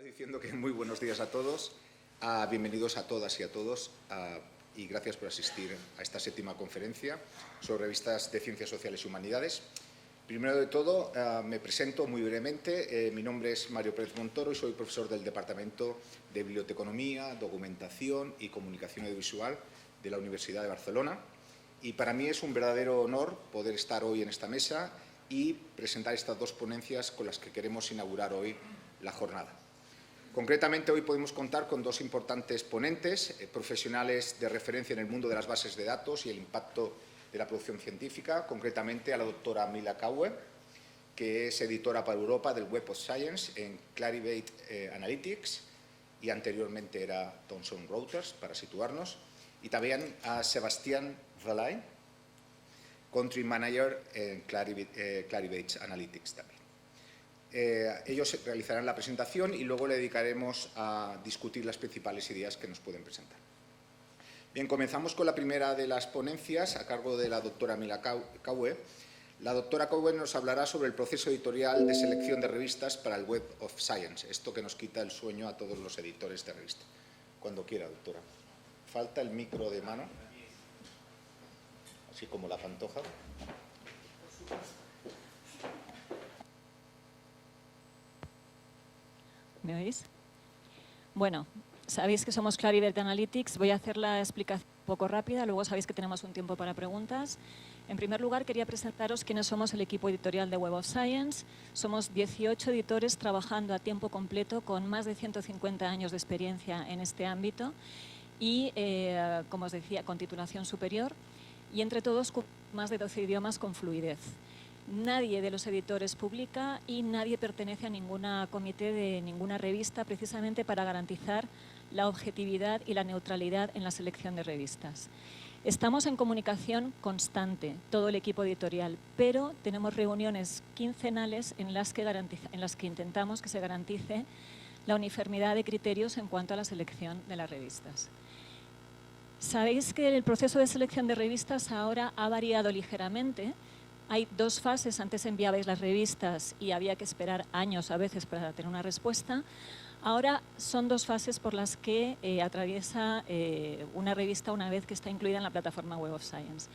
Diciendo que muy buenos días a todos, bienvenidos a todas y a todos y gracias por asistir a esta séptima conferencia sobre revistas de Ciencias Sociales y Humanidades. Primero de todo, me presento muy brevemente. Mi nombre es Mario Pérez Montoro y soy profesor del Departamento de Biblioteconomía, Documentación y Comunicación Audiovisual de la Universidad de Barcelona. Y para mí es un verdadero honor poder estar hoy en esta mesa y presentar estas dos ponencias con las que queremos inaugurar hoy la jornada. Concretamente, hoy podemos contar con dos importantes ponentes, profesionales de referencia en el mundo de las bases de datos y el impacto de la producción científica, concretamente a la doctora Mila Kawe, que es editora para Europa del Web of Science en Clarivate Analytics y anteriormente era Thomson Reuters, para situarnos, y también a Sebastián Valay, Country Manager en Clarivate Analytics también. Ellos realizarán la presentación y luego le dedicaremos a discutir las principales ideas que nos pueden presentar. Bien, comenzamos con la primera de las ponencias a cargo de la doctora Mila Kawe. La doctora Kawe nos hablará sobre el proceso editorial de selección de revistas para el Web of Science, esto que nos quita el sueño a todos los editores de revistas. Cuando quiera, doctora. Falta el micro de mano, así como la pantoja. ¿Me oís? Bueno, sabéis que somos Clarivate Analytics. Voy a hacer la explicación un poco rápida, luego sabéis que tenemos un tiempo para preguntas. En primer lugar, quería presentaros quiénes somos el equipo editorial de Web of Science. Somos 18 editores trabajando a tiempo completo con más de 150 años de experiencia en este ámbito y, como os decía, con titulación superior. Y entre todos, más de 12 idiomas con fluidez. Nadie de los editores publica y nadie pertenece a ninguna comité de ninguna revista, precisamente para garantizar la objetividad y la neutralidad en la selección de revistas. Estamos en comunicación constante, todo el equipo editorial, pero tenemos reuniones quincenales en las que intentamos que se garantice la uniformidad de criterios en cuanto a la selección de las revistas. Sabéis que el proceso de selección de revistas ahora ha variado ligeramente. Hay dos fases. Antes enviabais las revistas y había que esperar años a veces para tener una respuesta. Ahora son dos fases por las que atraviesa una revista una vez que está incluida en la plataforma Web of Science.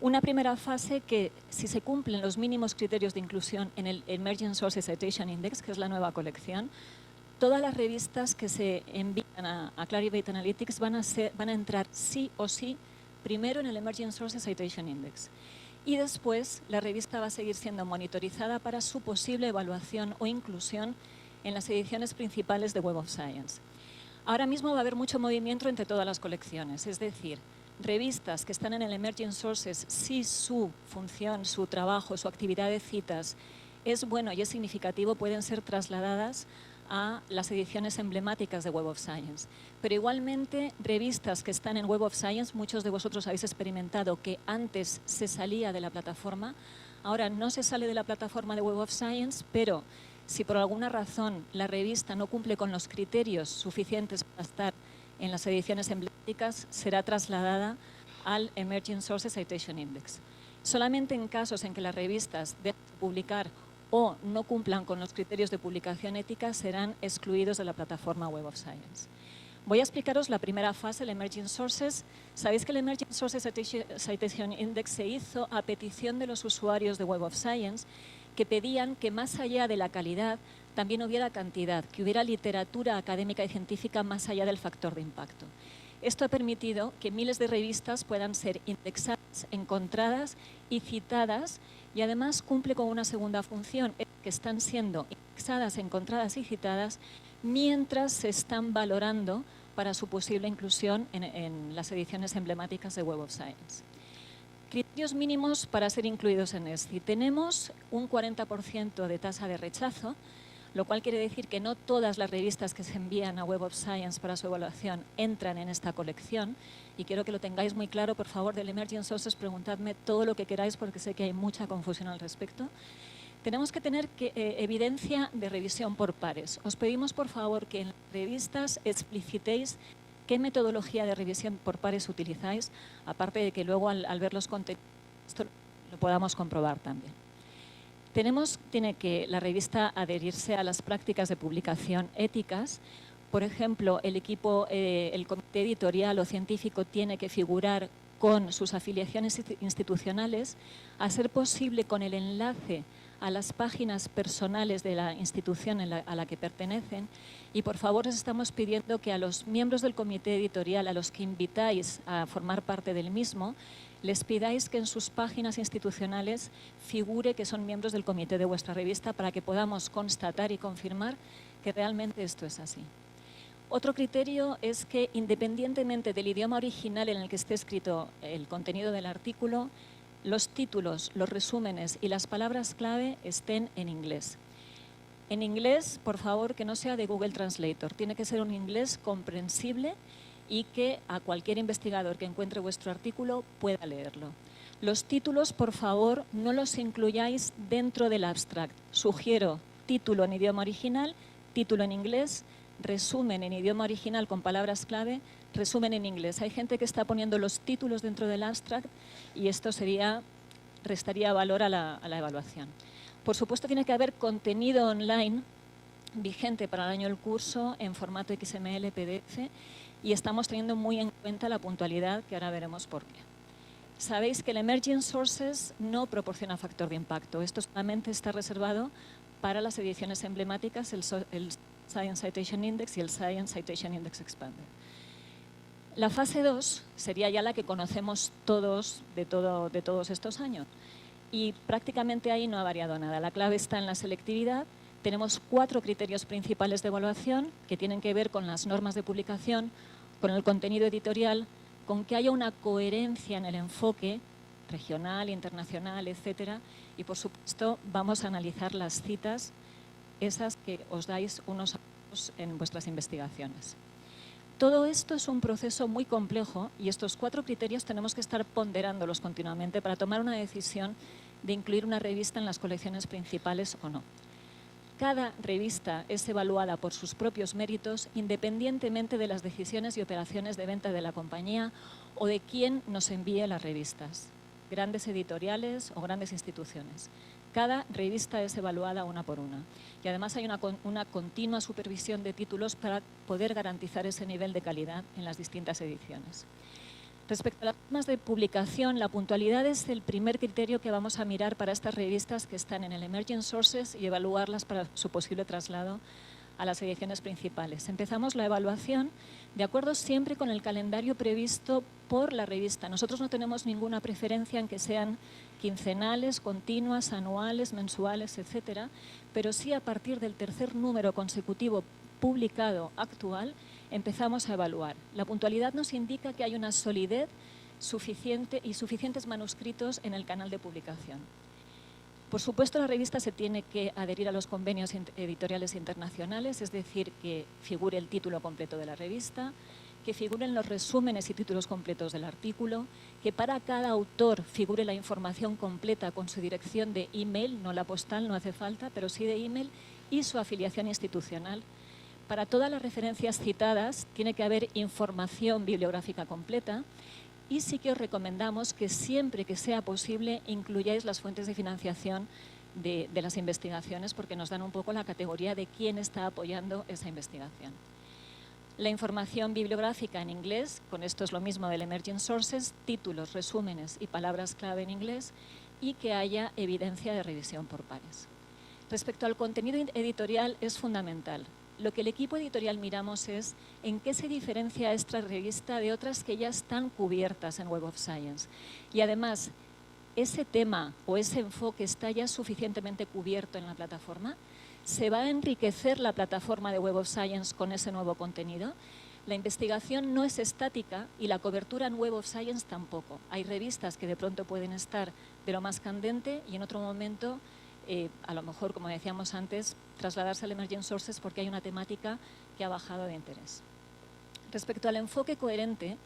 Una primera fase que, si se cumplen los mínimos criterios de inclusión en el Emerging Sources Citation Index, que es la nueva colección, todas las revistas que se envían a Clarivate Analytics van a entrar sí o sí primero en el Emerging Sources Citation Index. Y después la revista va a seguir siendo monitorizada para su posible evaluación o inclusión en las ediciones principales de Web of Science. Ahora mismo va a haber mucho movimiento entre todas las colecciones, es decir, revistas que están en el Emerging Sources, si su función, su trabajo, su actividad de citas es bueno y es significativo, pueden ser trasladadas a las ediciones emblemáticas de Web of Science. Pero igualmente, revistas que están en Web of Science, muchos de vosotros habéis experimentado que antes se salía de la plataforma, ahora no se sale de la plataforma de Web of Science, pero si por alguna razón la revista no cumple con los criterios suficientes para estar en las ediciones emblemáticas, será trasladada al Emerging Sources Citation Index. Solamente en casos en que las revistas dejen de publicar o no cumplan con los criterios de publicación ética, serán excluidos de la plataforma Web of Science. Voy a explicaros la primera fase, el Emerging Sources. Sabéis que el Emerging Sources Citation Index se hizo a petición de los usuarios de Web of Science, que pedían que más allá de la calidad también hubiera cantidad, que hubiera literatura académica y científica más allá del factor de impacto. Esto ha permitido que miles de revistas puedan ser indexadas, encontradas y citadas, y además cumple con una segunda función, que están siendo indexadas, encontradas y citadas mientras se están valorando para su posible inclusión en las ediciones emblemáticas de Web of Science. Criterios mínimos para ser incluidos en ESCI. Tenemos un 40% de tasa de rechazo, lo cual quiere decir que no todas las revistas que se envían a Web of Science para su evaluación entran en esta colección, y quiero que lo tengáis muy claro. Por favor, del Emerging Sources preguntadme todo lo que queráis porque sé que hay mucha confusión al respecto. Tenemos que tener evidencia de revisión por pares. Os pedimos, por favor, que en las revistas explicitéis qué metodología de revisión por pares utilizáis, aparte de que luego al ver los contenidos esto lo podamos comprobar también. Tiene que la revista adherirse a las prácticas de publicación éticas. Por ejemplo, el comité editorial o científico tiene que figurar con sus afiliaciones institucionales, a ser posible con el enlace a las páginas personales de la institución a la que pertenecen. Y por favor os estamos pidiendo que a los miembros del comité editorial, a los que invitáis a formar parte del mismo, les pidáis que en sus páginas institucionales figure que son miembros del comité de vuestra revista para que podamos constatar y confirmar que realmente esto es así. Otro criterio es que, independientemente del idioma original en el que esté escrito el contenido del artículo, los títulos, los resúmenes y las palabras clave estén en inglés. En inglés, por favor, que no sea de Google Translator. Tiene que ser un inglés comprensible y que a cualquier investigador que encuentre vuestro artículo pueda leerlo. Los títulos, por favor, no los incluyáis dentro del abstract. Sugiero título en idioma original, título en inglés, resumen en idioma original con palabras clave, resumen en inglés. Hay gente que está poniendo los títulos dentro del abstract y esto restaría valor a la evaluación. Por supuesto, tiene que haber contenido online vigente para el año del curso en formato XML, PDF, y estamos teniendo muy en cuenta la puntualidad, que ahora veremos por qué. Sabéis que el Emerging Sources no proporciona factor de impacto. Esto solamente está reservado para las ediciones emblemáticas, el Science Citation Index y el Science Citation Index Expanded. La fase 2 sería ya la que conocemos todos de todos estos años. Y prácticamente ahí no ha variado nada. La clave está en la selectividad. Tenemos 4 criterios principales de evaluación que tienen que ver con las normas de publicación, con el contenido editorial, con que haya una coherencia en el enfoque regional, internacional, etcétera. Y, por supuesto, vamos a analizar las citas, esas que os dais unos a otros en vuestras investigaciones. Todo esto es un proceso muy complejo y estos 4 criterios tenemos que estar ponderándolos continuamente para tomar una decisión de incluir una revista en las colecciones principales o no. Cada revista es evaluada por sus propios méritos independientemente de las decisiones y operaciones de venta de la compañía o de quién nos envíe las revistas, grandes editoriales o grandes instituciones. Cada revista es evaluada una por una y además hay una continua supervisión de títulos para poder garantizar ese nivel de calidad en las distintas ediciones. Respecto a las normas de publicación, la puntualidad es el primer criterio que vamos a mirar para estas revistas que están en el Emerging Sources y evaluarlas para su posible traslado a las ediciones principales. Empezamos la evaluación de acuerdo siempre con el calendario previsto por la revista. Nosotros no tenemos ninguna preferencia en que sean quincenales, continuas, anuales, mensuales, etcétera, pero sí a partir del tercer número consecutivo publicado actual empezamos a evaluar. La puntualidad nos indica que hay una solidez suficiente y suficientes manuscritos en el canal de publicación. Por supuesto, la revista se tiene que adherir a los convenios editoriales internacionales, es decir, que figure el título completo de la revista, que figuren los resúmenes y títulos completos del artículo, que para cada autor figure la información completa con su dirección de email, no la postal, no hace falta, pero sí de email, y su afiliación institucional. Para todas las referencias citadas tiene que haber información bibliográfica completa y sí que os recomendamos que siempre que sea posible incluyáis las fuentes de financiación de las investigaciones porque nos dan un poco la categoría de quién está apoyando esa investigación. La información bibliográfica en inglés, con esto es lo mismo del Emerging Sources, títulos, resúmenes y palabras clave en inglés y que haya evidencia de revisión por pares. Respecto al contenido editorial es fundamental. Lo que el equipo editorial miramos es en qué se diferencia esta revista de otras que ya están cubiertas en Web of Science. Y además, ¿ese tema o ese enfoque está ya suficientemente cubierto en la plataforma? ¿Se va a enriquecer la plataforma de Web of Science con ese nuevo contenido? La investigación no es estática y la cobertura en Web of Science tampoco. Hay revistas que de pronto pueden estar de lo más candente y en otro momento a lo mejor, como decíamos antes, trasladarse al Emerging Sources porque hay una temática que ha bajado de interés. Respecto al enfoque coherente,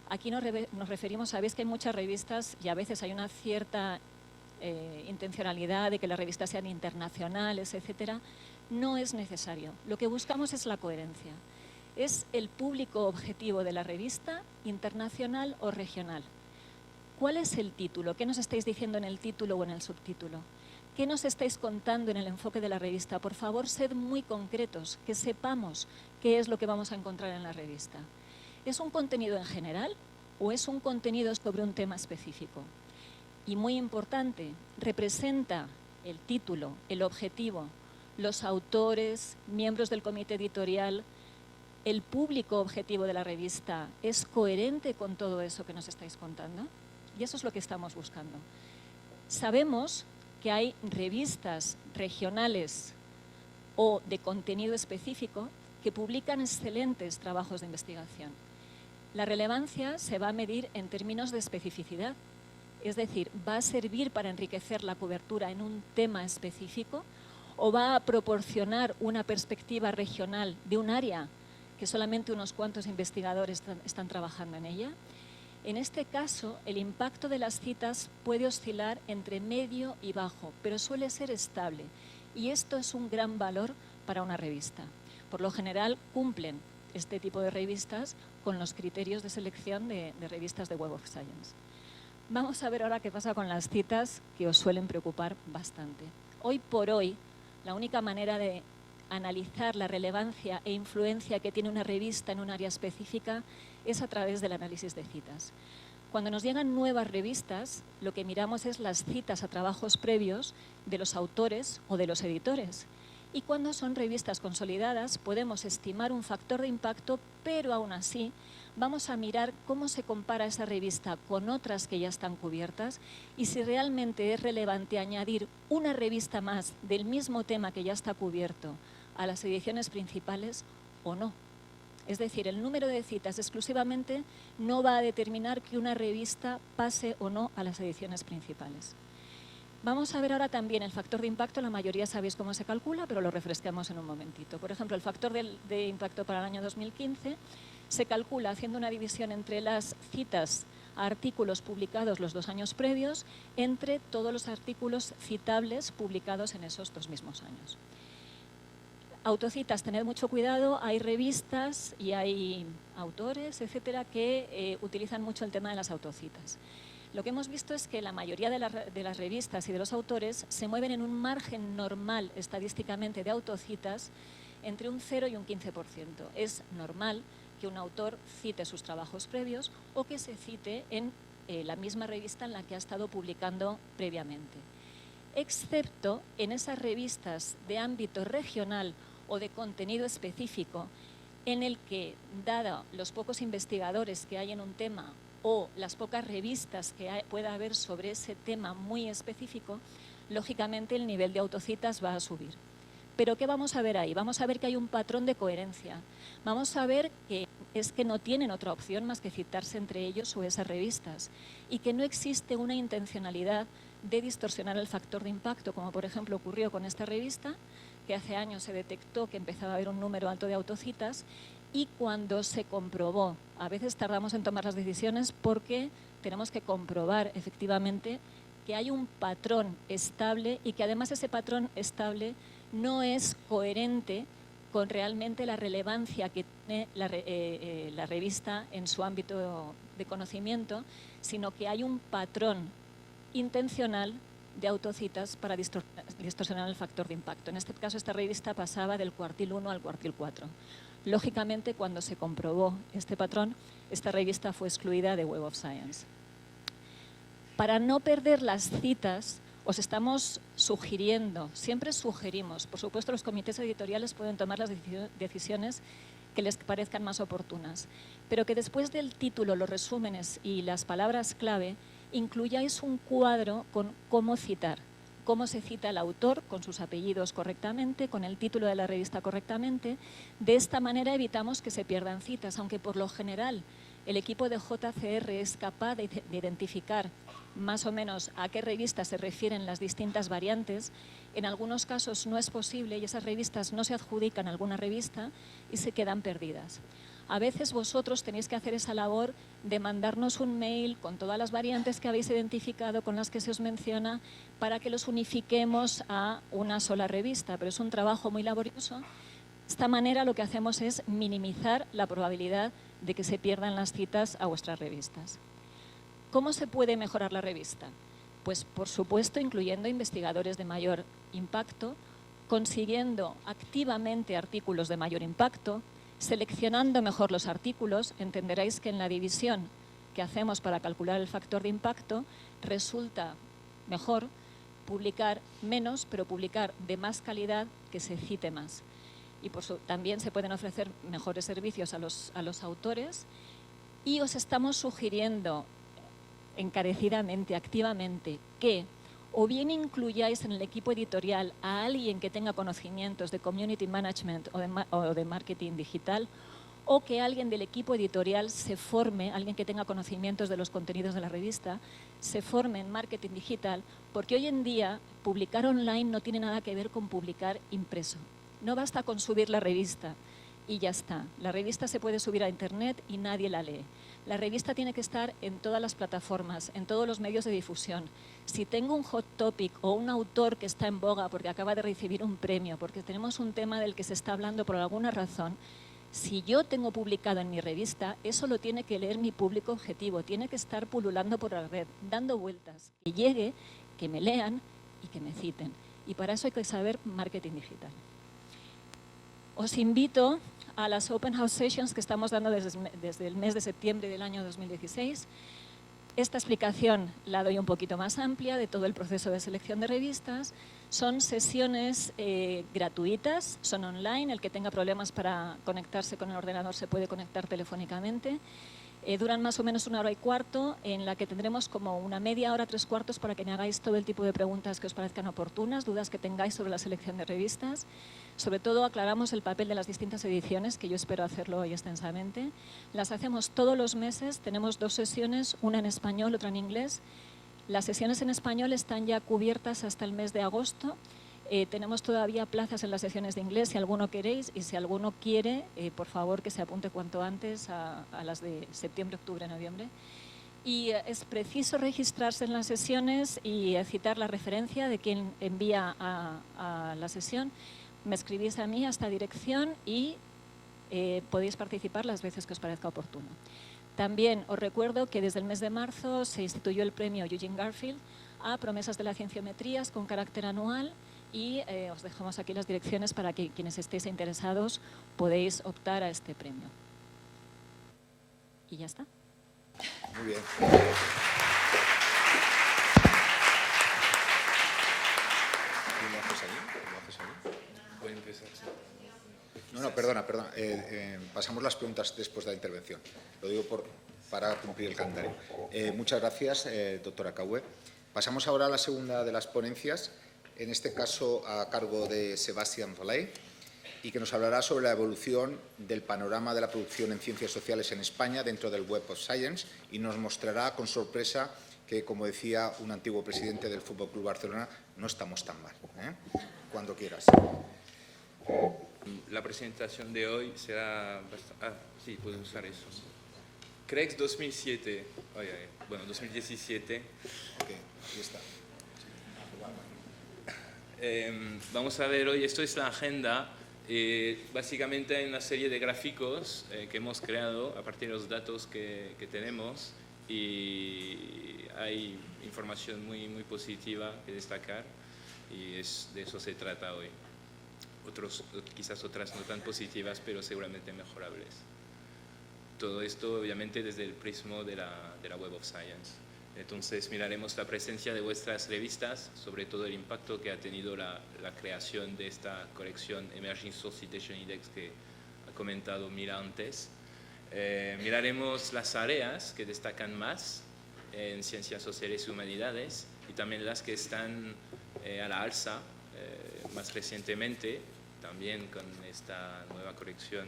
aquí nos referimos, sabéis que hay muchas revistas y a veces hay una cierta intencionalidad de que las revistas sean internacionales, etcétera. No es necesario. Lo que buscamos es la coherencia. Es el público objetivo de la revista, internacional o regional. ¿Cuál es el título? ¿Qué nos estáis diciendo en el título o en el subtítulo? ¿Qué nos estáis contando en el enfoque de la revista? Por favor, sed muy concretos, que sepamos qué es lo que vamos a encontrar en la revista. ¿Es un contenido en general o es un contenido sobre un tema específico? Y muy importante, representa el título, el objetivo, los autores, miembros del comité editorial, el público objetivo de la revista, ¿es coherente con todo eso que nos estáis contando? Y eso es lo que estamos buscando. Sabemos que hay revistas regionales o de contenido específico que publican excelentes trabajos de investigación. La relevancia se va a medir en términos de especificidad, es decir, ¿va a servir para enriquecer la cobertura en un tema específico o va a proporcionar una perspectiva regional de un área que solamente unos cuantos investigadores están trabajando en ella? En este caso, el impacto de las citas puede oscilar entre medio y bajo, pero suele ser estable. Y esto es un gran valor para una revista. Por lo general, cumplen este tipo de revistas con los criterios de selección de revistas de Web of Science. Vamos a ver ahora qué pasa con las citas, que os suelen preocupar bastante. Hoy por hoy, la única manera de analizar la relevancia e influencia que tiene una revista en un área específica es a través del análisis de citas. Cuando nos llegan nuevas revistas, lo que miramos es las citas a trabajos previos de los autores o de los editores. Y cuando son revistas consolidadas, podemos estimar un factor de impacto, pero aún así vamos a mirar cómo se compara esa revista con otras que ya están cubiertas y si realmente es relevante añadir una revista más del mismo tema que ya está cubierto a las ediciones principales o no. Es decir, el número de citas exclusivamente no va a determinar que una revista pase o no a las ediciones principales. Vamos a ver ahora también el factor de impacto. La mayoría sabéis cómo se calcula, pero lo refrescamos en un momentito. Por ejemplo, el factor de impacto para el año 2015 se calcula haciendo una división entre las citas a artículos publicados los 2 años previos entre todos los artículos citables publicados en esos 2 mismos años. Autocitas, tened mucho cuidado, hay revistas y hay autores, etcétera, que utilizan mucho el tema de las autocitas. Lo que hemos visto es que la mayoría de las revistas y de los autores se mueven en un margen normal estadísticamente de autocitas entre un 0 y un 15%. Es normal que un autor cite sus trabajos previos o que se cite en la misma revista en la que ha estado publicando previamente, excepto en esas revistas de ámbito regional o de contenido específico en el que, dado los pocos investigadores que hay en un tema o las pocas revistas que pueda haber sobre ese tema muy específico, lógicamente el nivel de autocitas va a subir. ¿Pero qué vamos a ver ahí? Vamos a ver que hay un patrón de coherencia. Vamos a ver que es que no tienen otra opción más que citarse entre ellos o esas revistas y que no existe una intencionalidad de distorsionar el factor de impacto, como por ejemplo ocurrió con esta revista, que hace años se detectó que empezaba a haber un número alto de autocitas y cuando se comprobó, a veces tardamos en tomar las decisiones porque tenemos que comprobar efectivamente que hay un patrón estable y que además ese patrón estable no es coherente con realmente la relevancia que tiene la revista en su ámbito de conocimiento, sino que hay un patrón intencional de autocitas para distorsionar el factor de impacto. En este caso, esta revista pasaba del cuartil 1 al cuartil 4. Lógicamente, cuando se comprobó este patrón, esta revista fue excluida de Web of Science. Para no perder las citas, os estamos sugiriendo, siempre sugerimos, por supuesto los comités editoriales pueden tomar las decisiones que les parezcan más oportunas, pero que después del título, los resúmenes y las palabras clave, incluyáis un cuadro con cómo citar, cómo se cita el autor con sus apellidos correctamente, con el título de la revista correctamente. De esta manera evitamos que se pierdan citas, aunque por lo general el equipo de JCR es capaz de identificar más o menos a qué revistas se refieren las distintas variantes. En algunos casos no es posible y esas revistas no se adjudican a alguna revista y se quedan perdidas. A veces vosotros tenéis que hacer esa labor de mandarnos un mail con todas las variantes que habéis identificado, con las que se os menciona, para que los unifiquemos a una sola revista, pero es un trabajo muy laborioso. De esta manera lo que hacemos es minimizar la probabilidad de que se pierdan las citas a vuestras revistas. ¿Cómo se puede mejorar la revista? Pues, por supuesto, incluyendo investigadores de mayor impacto, consiguiendo activamente artículos de mayor impacto, seleccionando mejor los artículos. Entenderéis que en la división que hacemos para calcular el factor de impacto resulta mejor publicar menos, pero publicar de más calidad que se cite más. Y también se pueden ofrecer mejores servicios a los autores, y os estamos sugiriendo encarecidamente, activamente, que o bien incluyáis en el equipo editorial a alguien que tenga conocimientos de community management o de marketing digital, o que alguien del equipo editorial se forme, alguien que tenga conocimientos de los contenidos de la revista, se forme en marketing digital, porque hoy en día publicar online no tiene nada que ver con publicar impreso. No basta con subir la revista y ya está. La revista se puede subir a internet y nadie la lee. La revista tiene que estar en todas las plataformas, en todos los medios de difusión. Si tengo un hot topic o un autor que está en boga porque acaba de recibir un premio, porque tenemos un tema del que se está hablando por alguna razón, si yo tengo publicado en mi revista, eso lo tiene que leer mi público objetivo, tiene que estar pululando por la red, dando vueltas, que llegue, que me lean y que me citen. Y para eso hay que saber marketing digital. Os invito a las Open House Sessions que estamos dando desde el mes de septiembre del año 2016. Esta explicación la doy un poquito más amplia de todo el proceso de selección de revistas. Son sesiones gratuitas, son online. El que tenga problemas para conectarse con el ordenador se puede conectar telefónicamente. Duran más o menos 1 hora y cuarto, en la que tendremos como una media hora, 3/4 para que me hagáis todo el tipo de preguntas que os parezcan oportunas, dudas que tengáis sobre la selección de revistas. Sobre todo aclaramos el papel de las distintas ediciones, que yo espero hacerlo hoy extensamente. Las hacemos todos los meses, tenemos 2 sesiones, una en español, otra en inglés. Las sesiones en español están ya cubiertas hasta el mes de agosto. Tenemos todavía plazas en las sesiones de inglés, si alguno queréis, y si alguno quiere, por favor, que se apunte cuanto antes a las de septiembre, octubre, noviembre. Y es preciso registrarse en las sesiones y citar la referencia de quien envía a la sesión. Me escribís a mí a esta dirección y podéis participar las veces que os parezca oportuno. También os recuerdo que desde el mes de marzo se instituyó el premio Eugene Garfield a promesas de la cienciometrías con carácter anual, y os dejamos aquí las direcciones para que quienes estéis interesados podéis optar a este premio. Y ya está. Muy bien. ¿Lo haces ahí? Voy a empezar. No, perdona. Pasamos las preguntas después de la intervención. Lo digo para cumplir el calendario. Muchas gracias, doctora Caue. Pasamos ahora a la segunda de las ponencias, en este caso a cargo de Sebastián Roley, y que nos hablará sobre la evolución del panorama de la producción en ciencias sociales en España dentro del Web of Science, y nos mostrará con sorpresa que, como decía un antiguo presidente del Fútbol Club Barcelona, no estamos tan mal. Cuando quieras. La presentación de hoy será bastante... sí, puedo usar eso. CREX 2007. Bueno, 2017. Ok, ahí está. Vamos a ver hoy, esto es la agenda. Básicamente hay una serie de gráficos que hemos creado a partir de los datos que tenemos, y hay información muy positiva que destacar, y de eso se trata hoy. Quizás otras no tan positivas, pero seguramente mejorables. Todo esto obviamente desde el prisma de la Web of Science. Entonces miraremos la presencia de vuestras revistas, sobre todo el impacto que ha tenido la creación de esta colección Emerging Source Citation Index que ha comentado Mira antes. Miraremos las áreas que destacan más en ciencias sociales y humanidades, y también las que están a la alza más recientemente, también con esta nueva colección.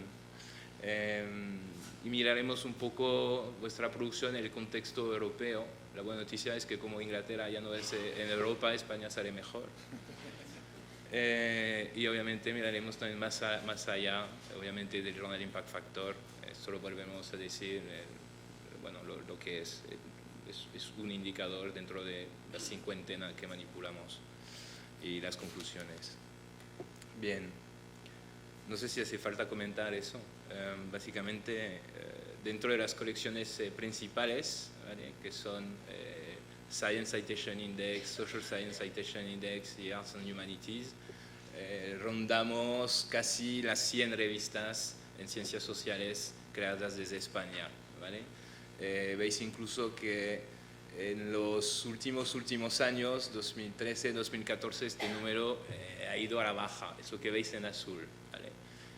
Y miraremos un poco vuestra producción en el contexto europeo. La buena noticia es que como Inglaterra ya no es en Europa, España sale mejor. Y obviamente miraremos también más allá, obviamente, del Journal Impact Factor. Esto lo volvemos a decir, bueno, lo que es un indicador dentro de la cincuentena que manipulamos, y las conclusiones. Bien, no sé si hace falta comentar eso. Básicamente, dentro de las colecciones principales, ¿vale?, que son Science Citation Index, Social Science Citation Index y Arts and Humanities. Rondamos casi las 100 revistas en ciencias sociales creadas desde España, ¿vale? Veis incluso que en los últimos años, 2013, 2014, este número ha ido a la baja, es lo que veis en azul, ¿vale?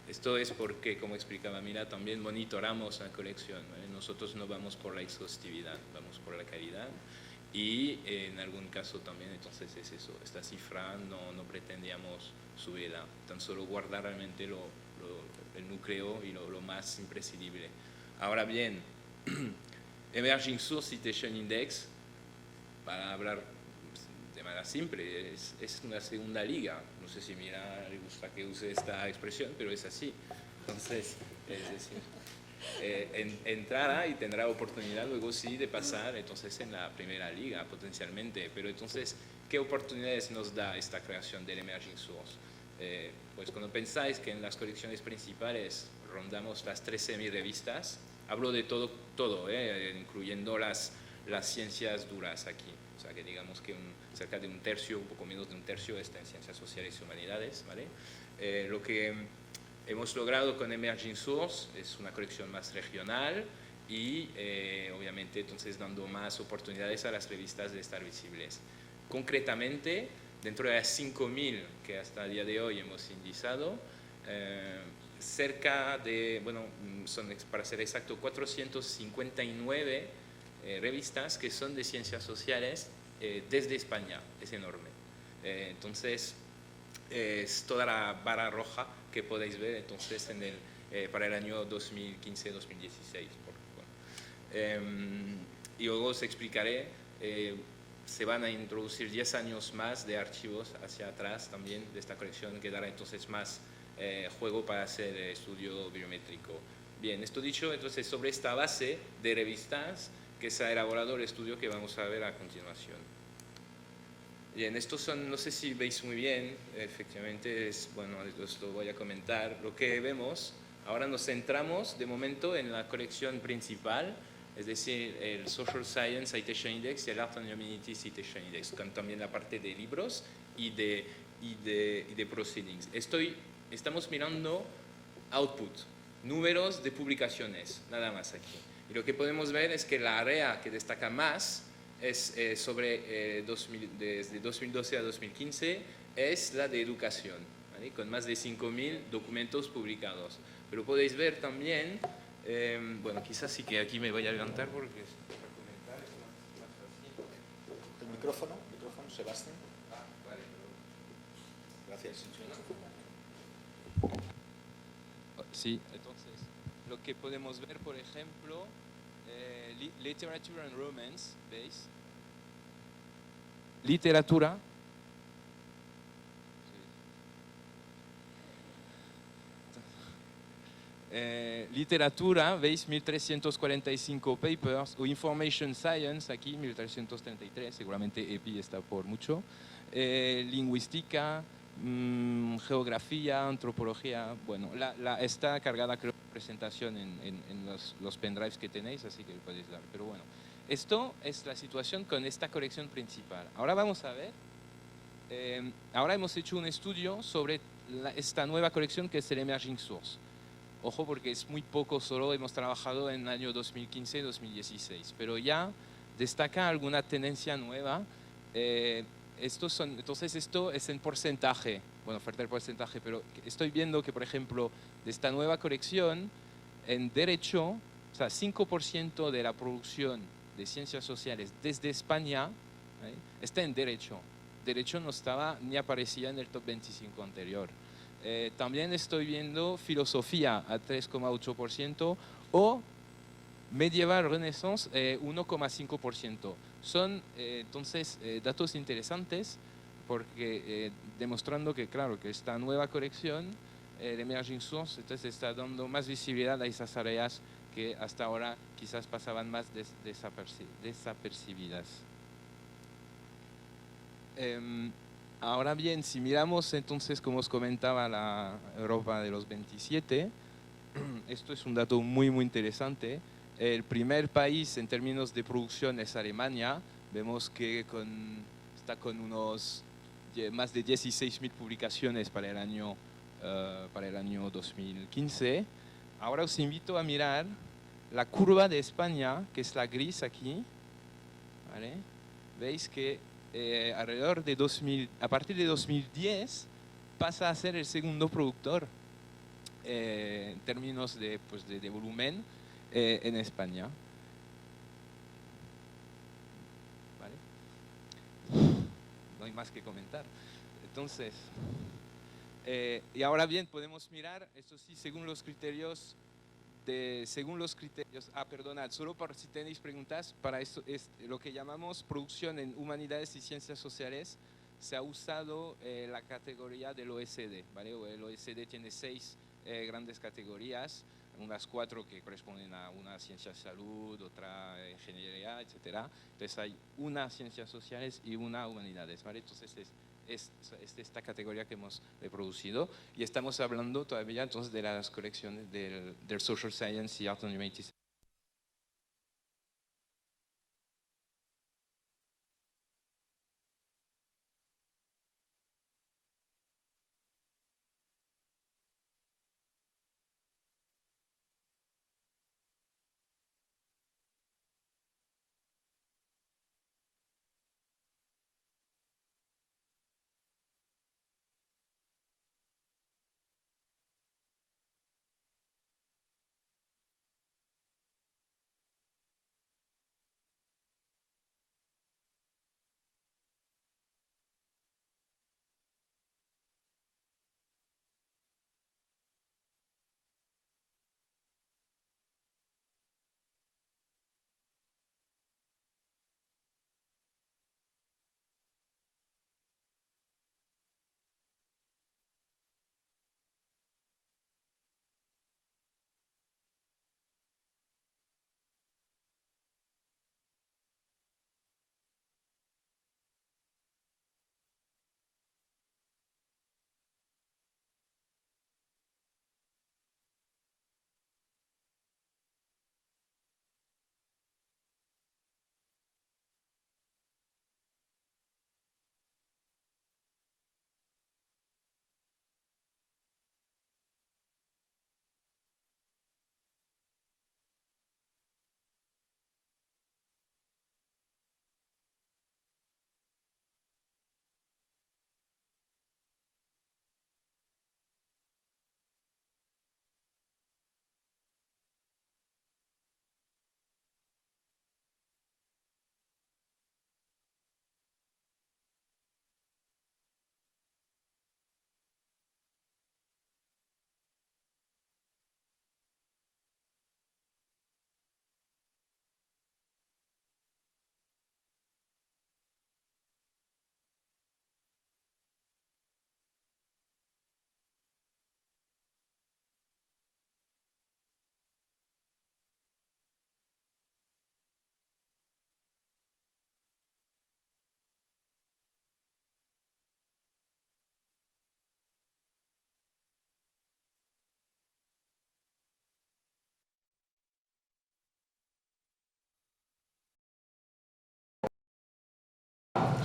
Esto es porque, como explicaba Mira, también monitoramos la colección, ¿vale? Nosotros no vamos por la exhaustividad, vamos por la calidad. Y en algún caso también, entonces es eso, esta cifra no pretendíamos subirla, tan solo guardar realmente el núcleo y lo más imprescindible. Ahora bien, Emerging Source Citation Index, para hablar de manera simple, es una segunda liga. No sé si Mira le gusta que use esta expresión, pero es así. Entonces, es decir, entrará y tendrá oportunidad luego sí de pasar entonces en la primera liga potencialmente, pero entonces ¿qué oportunidades nos da esta creación del Emerging Source? Pues cuando pensáis que en las colecciones principales rondamos las 13.000 revistas, hablo de todo, incluyendo las ciencias duras aquí, o sea que digamos que cerca de un tercio, un poco menos de un tercio está en ciencias sociales y humanidades, ¿vale? Lo que hemos logrado con Emerging Source es una colección más regional y obviamente entonces dando más oportunidades a las revistas de estar visibles. Concretamente, dentro de las 5.000 que hasta el día de hoy hemos indizado, cerca de, bueno, son para ser exacto 459 revistas que son de ciencias sociales desde España, es enorme. Entonces, es toda la barra roja que podéis ver entonces para el año 2015-2016. Y luego os explicaré, se van a introducir 10 años más de archivos hacia atrás también de esta colección que dará entonces más juego para hacer estudio biométrico. Bien, esto dicho, entonces sobre esta base de revistas que se ha elaborado el estudio que vamos a ver a continuación. Bien, estos son, no sé si veis muy bien, efectivamente, bueno, os lo voy a comentar. Lo que vemos, ahora nos centramos de momento en la colección principal, es decir, el Social Science Citation Index y el Art and Humanities Citation Index, con también la parte de libros y de proceedings. Estamos mirando output, números de publicaciones, nada más aquí. Y lo que podemos ver es que la área que destaca más es desde 2012 a 2015, es la de educación, ¿vale? Con más de 5.000 documentos publicados. Pero podéis ver también, bueno, quizás sí que aquí me voy a levantar porque para comentar es más fácil. El micrófono, Sebastián. Vale. Gracias. Sí, entonces, lo que podemos ver, por ejemplo, Literature and Romance, ¿veis? Literatura. Literatura, veis 1345 papers, o Information Science, aquí 1333, seguramente EPI está por mucho. Lingüística, geografía, antropología, bueno, está cargada creo presentación en los pendrives que tenéis, así que lo podéis dar, pero bueno. Esto es la situación con esta colección principal. Ahora vamos a ver, ahora hemos hecho un estudio sobre esta nueva colección que es el Emerging Source. Ojo porque es muy poco, solo hemos trabajado en el año 2015-2016, pero ya destaca alguna tendencia nueva. Entonces esto es en porcentaje, bueno, falta el porcentaje, pero estoy viendo que, por ejemplo, de esta nueva colección, en derecho, o sea, 5% de la producción de ciencias sociales desde España, ¿eh? Está en derecho. Derecho no estaba ni aparecía en el top 25 anterior. También estoy viendo filosofía a 3,8% o medieval renaissance 1,5%. Son entonces datos interesantes porque demostrando que, claro, que esta nueva colección, el Emerging Source, entonces está dando más visibilidad a esas áreas que hasta ahora quizás pasaban más desapercibidas. Ahora bien, si miramos entonces, como os comentaba, la Europa de los 27, esto es un dato muy, muy interesante. El primer país en términos de producción es Alemania, vemos que está con más de 16.000 publicaciones para el año 2015. Ahora os invito a mirar la curva de España, que es la gris aquí, ¿vale? Veis que a partir de 2010 pasa a ser el segundo productor en términos de volumen en España. ¿Vale? No hay más que comentar. Entonces, y ahora bien, podemos mirar, esto sí, según los criterios, perdonad, solo por si tenéis preguntas, para esto es lo que llamamos producción en humanidades y ciencias sociales, se ha usado la categoría del OSD, ¿vale? El OSD tiene 6 grandes categorías, unas 4 que corresponden a una ciencia de salud, otra ingeniería, etc. Entonces hay una ciencias sociales y una humanidades, ¿vale? Entonces es esta categoría que hemos reproducido y estamos hablando todavía entonces de las colecciones del Social Science y Art and Humanities.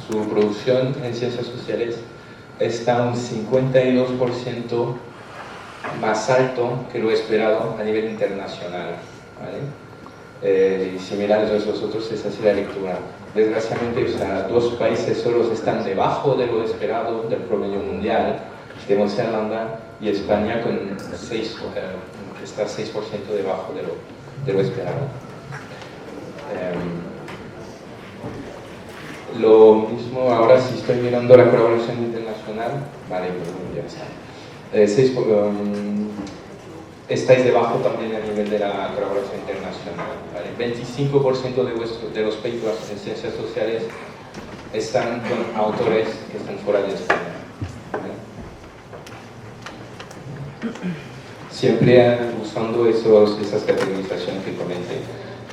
Su producción en ciencias sociales está un 52% más alto que lo esperado a nivel internacional, ¿vale? Y similar a los otros, es así la lectura. Desgraciadamente, dos países solos están debajo de lo esperado del promedio mundial, Nueva Zelanda y España, con está 6% debajo de lo esperado. Lo mismo ahora si estoy mirando la colaboración internacional, vale, ya está. Estáis debajo también a nivel de la colaboración internacional, ¿vale? 25% de los papers en ciencias sociales están con autores que están fuera de España, ¿vale? Siempre usando esas categorizaciones que comenté.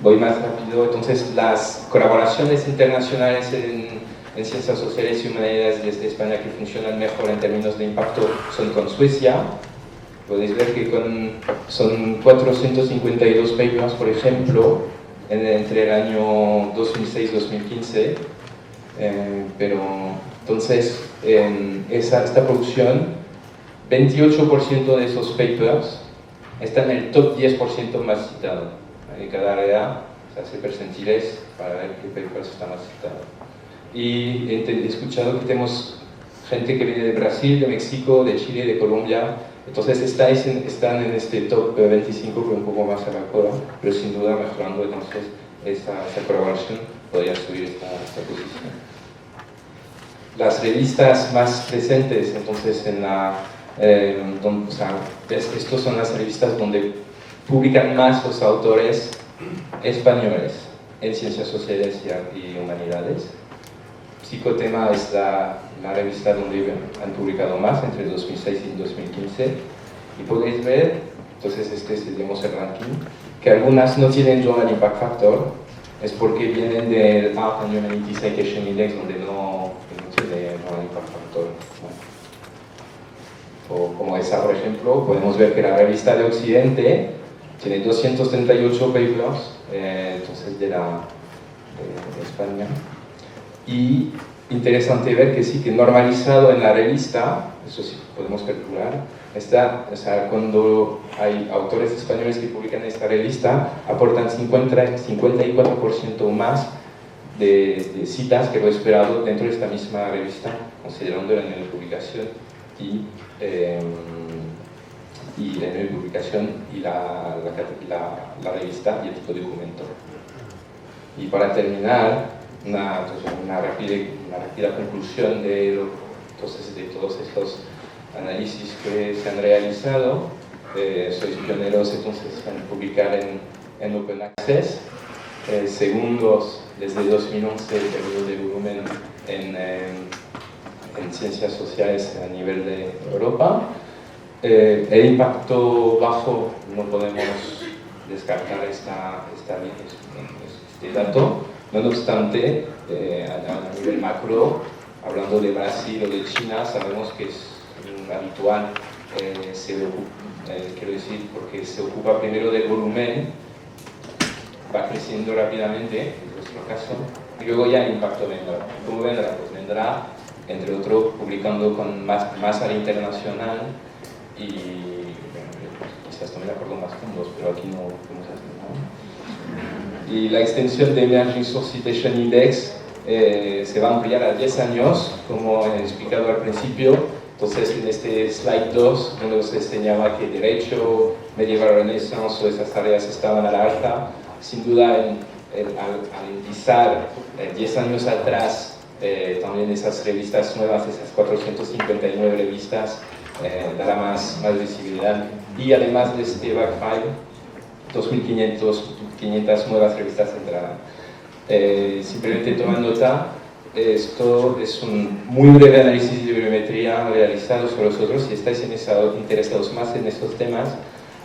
Voy más rápido. Entonces, las colaboraciones internacionales en ciencias sociales y humanidades desde España que funcionan mejor en términos de impacto son con Suecia. Podéis ver que son 452 papers, por ejemplo, entre el año 2006-2015, pero entonces esta producción, 28% de esos papers están en el top 10% más citado. En cada área se hace percentiles para ver qué papers están más citados. Y he escuchado que tenemos gente que viene de Brasil, de México, de Chile, de Colombia. Entonces están en este top 25, que un poco más a la cola, pero sin duda mejorando. Entonces esa colaboración podría subir esta posición. Las revistas más presentes, entonces, estas son las revistas donde publican más los autores españoles en ciencias sociales y humanidades. Psicotema es la revista donde han publicado más entre 2006 y 2015. Y podéis ver, entonces tenemos el ranking, que algunas no tienen Global Impact Factor, es porque vienen del Art and Humanity Citation Index, donde no tiene Global Impact Factor. O como esa, por ejemplo, podemos ver que la revista de Occidente tiene 238 papers, entonces de España. Y interesante ver que sí, que normalizado en la revista, eso sí podemos calcular, cuando hay autores españoles que publican esta revista, aportan 54% más de citas que lo esperado dentro de esta misma revista, considerando el año de publicación y el año de publicación y la revista y el tipo de documento. Y para terminar, una rápida conclusión de todos estos análisis que se han realizado. Sois pioneros entonces en publicar en Open Access, segundos desde 2011 el periodo de volumen en ciencias sociales a nivel de Europa. El impacto bajo, no podemos descartar este dato. No obstante, a nivel macro, hablando de Brasil o de China, sabemos que es habitual, quiero decir, porque se ocupa primero del volumen, va creciendo rápidamente, en nuestro caso, y luego ya el impacto vendrá. ¿Cómo vendrá? Pues vendrá, entre otros, publicando con más área internacional y quizás también acordó más fondos, pero aquí no podemos hacer nada. Y la extensión de Emerging Source Citation Index se va a ampliar a 10 años, como he explicado al principio. Entonces, en este slide 2, donde os enseñaba que derecho, medieval renaissance o esas áreas estaban a la alta, sin duda, al analizar 10 años atrás, también esas revistas nuevas, esas 459 revistas, dará más visibilidad. Y además de este backfile, 2.500 nuevas revistas entrarán. Simplemente tomen nota, esto es un muy breve análisis de bibliometría realizado sobre vosotros. Si estáis interesados más en estos temas,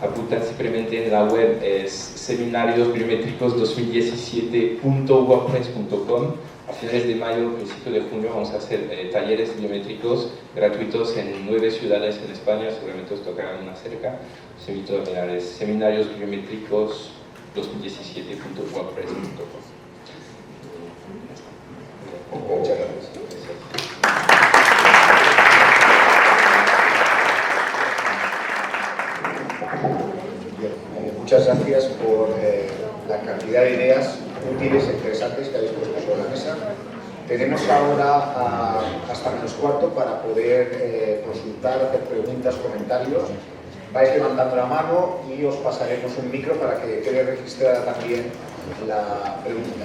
apuntan simplemente en la web, es seminariosbiométricos2017.wordpress.com. A finales de mayo, principio de junio, vamos a hacer talleres biométricos gratuitos en 9 ciudades en España, seguramente os tocará una cerca. Os invito a mirar, es seminariosbiométricos2017.wordpress.com. Muchas gracias. Muchas gracias por la cantidad de ideas útiles e interesantes que habéis puesto sobre la mesa. Tenemos ahora hasta -4 para poder consultar, hacer preguntas, comentarios. Vais levantando la mano y os pasaremos un micro para que quede registrada también la pregunta.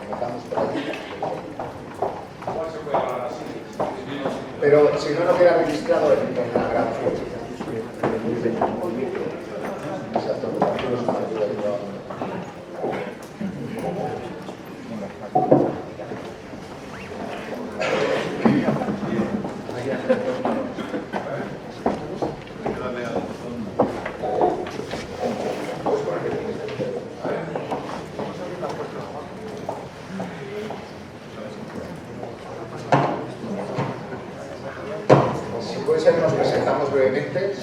Empezamos por aquí. Pero si no, no queda registrado en la grabación. Exacto. puede ser, nos presentamos brevemente.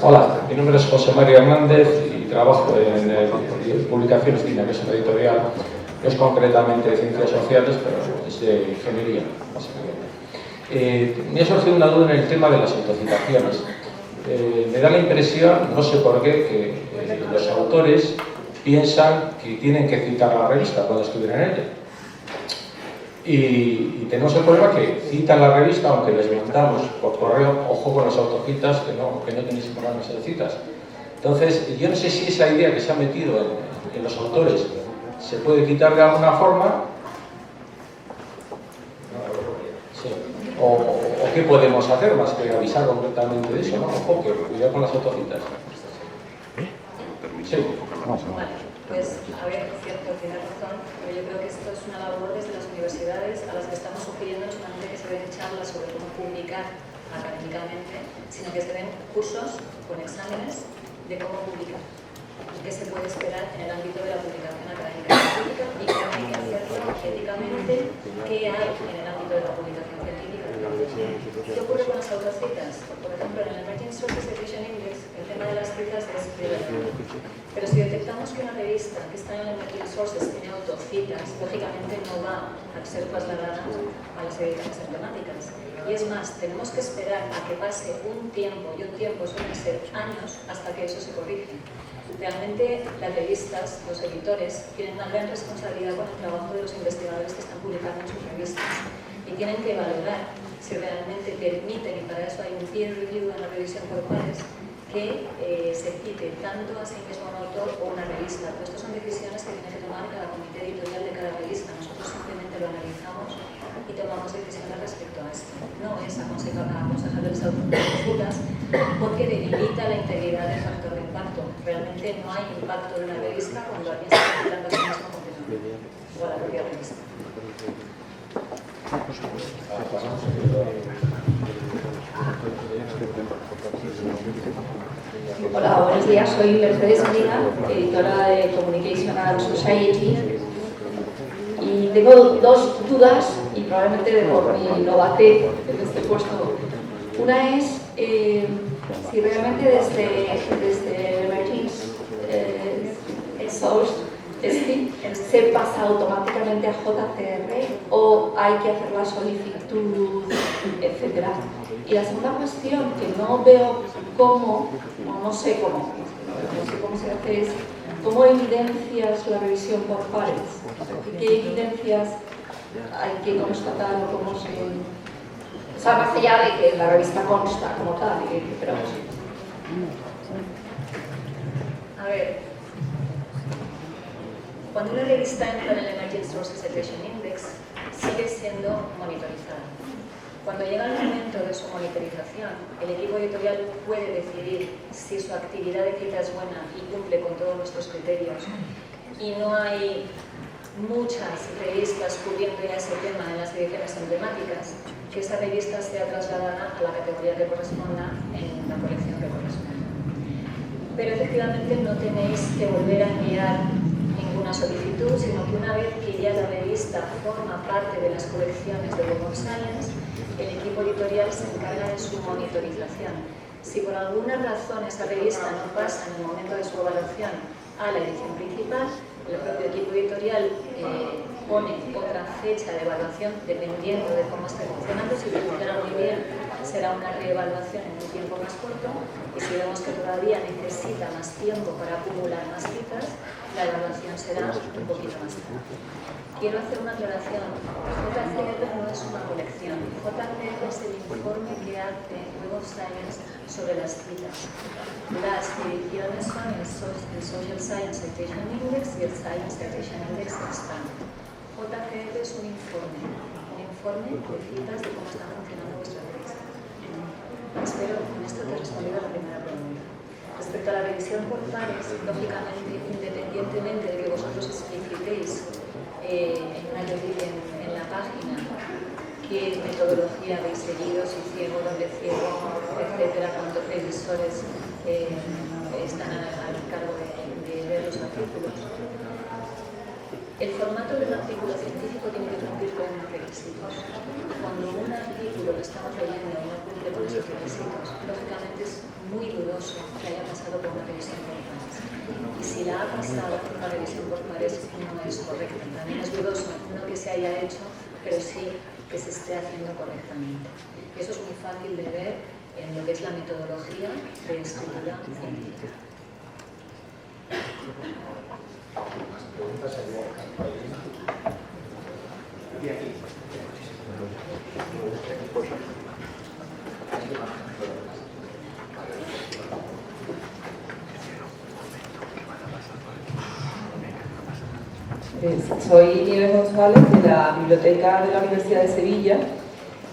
Hola, mi nombre es José María Hernández y trabajo en Publicaciones Dina, que es una editorial, no es concretamente de ciencias sociales, pero es de ingeniería, básicamente. Me ha surgido una duda en el tema de las autocitaciones. Me da la impresión, no sé por qué, que los autores piensan que tienen que citar a la revista cuando escriben en ella. Y tenemos el problema que citan la revista, aunque les mandamos por correo, ojo con las autocitas, que no tenéis problemas de citas. Entonces, yo no sé si esa idea que se ha metido en los autores se puede quitar de alguna forma, sí. O qué podemos hacer más que avisar completamente de eso, ¿no? Ojo, que cuidado con las autocitas. Sí. Vale, pues a ver, es cierto, tiene razón, pero yo creo que esto es una labor desde las universidades a las que estamos sugiriendo no solamente que se den charlas sobre cómo publicar académicamente, sino que se den cursos con exámenes de cómo publicar y qué se puede esperar en el ámbito de la publicación académica científica y qué hay que hacerlo éticamente, qué hay en el ámbito de la publicación científica. ¿Qué ocurre con las autocitas? Por ejemplo, en el Emerging Sources Citation Index, el tema de las citas es relevante. Pero si detectamos que una revista que está en el Emerging Sources tiene autocitas, lógicamente no va a ser trasladada a las ediciones emblemáticas. Y es más, tenemos que esperar a que pase un tiempo, y un tiempo suelen ser años, hasta que eso se corrige. Realmente las revistas, los editores, tienen una gran responsabilidad con el trabajo de los investigadores que están publicando en sus revistas y tienen que valorar si realmente permiten, y para eso hay un peer review en la revisión por pares, que se cite tanto a sí mismo un autor o una revista. Pero estas son decisiones que tiene que tomar cada comité editorial de cada revista. Nosotros simplemente lo analizamos y tomamos decisiones respecto a esto. No es aconsejarles autocitas porque debilita la integridad del factor de impacto. Realmente no hay impacto de una revista cuando alguien está citando a sí mismo continuamente o a la propia revista. Hola, buenos días. Soy Mercedes Medina, editora de Communicational Society. Y tengo dos dudas, y probablemente por mi novatez en este puesto. Una es si realmente desde Emerging Source se pasa automáticamente a JCR o hay que hacer la solicitud, etcétera. Y la segunda cuestión, que no veo cómo, no sé cómo se hace, es cómo evidencias la revisión por pares. ¿Qué evidencias hay que constatar o cómo se...? O sea, más allá de que la revista consta como tal, pero sí. A ver, cuando una revista entra en el Emerging Sources Citation Index, sigue siendo monitorizada. Cuando llega el momento de su monitorización, el equipo editorial puede decidir si su actividad de cita es buena y cumple con todos nuestros criterios y no hay muchas revistas cubriendo ya ese tema en las ediciones emblemáticas, que esa revista sea trasladada a la categoría que corresponda en la colección que corresponda. Pero efectivamente no tenéis que volver a enviar ninguna solicitud, sino que una vez que ya la revista forma parte de las colecciones de Web of Science, el equipo editorial se encarga de su monitorización. Si por alguna razón esa revista no pasa en el momento de su evaluación a la edición principal, el propio equipo editorial pone otra fecha de evaluación dependiendo de cómo esté funcionando. Si funciona muy bien, será una reevaluación en un tiempo más corto, y si vemos que todavía necesita más tiempo para acumular más citas, la evaluación será un poquito más tarde. Quiero hacer una aclaración. JCR no es una colección. JCR es el informe que hace Web of Science sobre las citas. Las ediciones son el Social Science Citation Index y el Science Citation Index Expand. JCR es un informe de citas de cómo están funcionando vuestras revistas. Espero que con esto te he respondido a la primera pregunta. Respecto a la revisión por pares, lógicamente, independientemente de que vosotros explicitéis en la página qué metodología habéis seguido, si ciego, dónde ciego, etcétera, cuántos revisores están al cargo de ver los artículos. El formato de un artículo científico tiene que cumplir con unos requisitos. Cuando un artículo que estamos leyendo no cumple con esos requisitos. Lógicamente es muy dudoso que haya pasado por una revisión por pares. Y si la ha pasado por una revisión por pares, no es correcta. También es dudoso, no que se haya hecho, pero sí que se esté haciendo correctamente. Y eso es muy fácil de ver en lo que es la metodología de escritura científica. Soy Nieves González de la Biblioteca de la Universidad de Sevilla